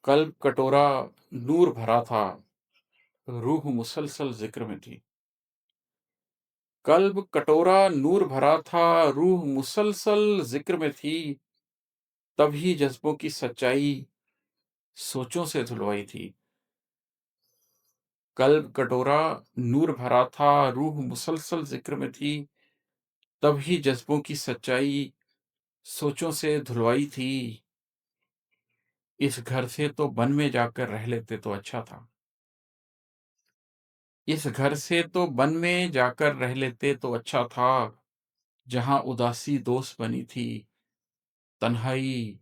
कल्ब कटोरा नूर भरा था, रूह मुसलसल ज़िक्र में थी। कल्ब कटोरा नूर भरा था, रूह मुसलसल ज़िक्र में थी, तभी जज़्बों की सच्चाई सोचों से धुलवाई थी। कल्ब कटोरा नूर भरा था, रूह मुसलसल ज़िक्र में थी, तभी जज़्बों की सच्चाई सोचों से धुलवाई थी। इस घर से तो वन में जाकर रह लेते तो अच्छा था। इस घर से तो वन में जाकर रह लेते तो अच्छा था, जहाँ उदासी दोस्त बनी थी, तन्हाई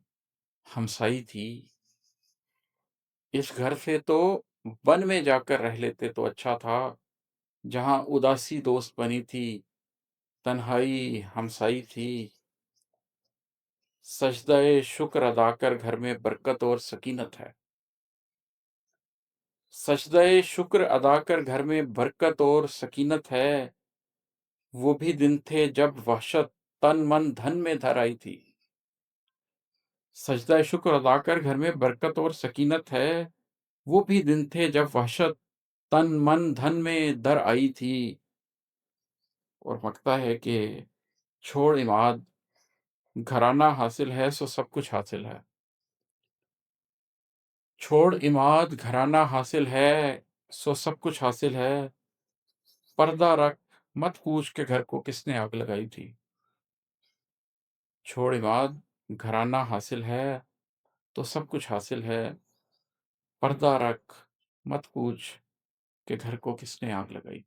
हमसाई थी। इस घर से तो वन में जाकर रह लेते तो अच्छा था, जहाँ उदासी दोस्त बनी थी, तन्हाई हमसाई थी। सजदे शुक्र अदा कर घर में बरकत और सकीनत है। सजदे शुक्र अदा कर घर में बरकत और सकीनत है। वो भी दिन थे जब वहशत तन मन धन में धर आई थी। सजदा शुक्र अदा कर घर में बरकत और सकीनत है। वो भी दिन थे जब वहशत तन मन धन में दर आई थी। और मकता है कि छोड़ इमाद घराना हासिल है सो सब कुछ हासिल है। छोड़ इमाद घराना हासिल है सो सब कुछ हासिल है। पर्दा रख मत पूछ के घर को किसने आग लगाई थी। छोड़ इमाद घराना हासिल है तो सब कुछ हासिल है। पर्दा रख मत पूछ के घर को किसने आग लगाई।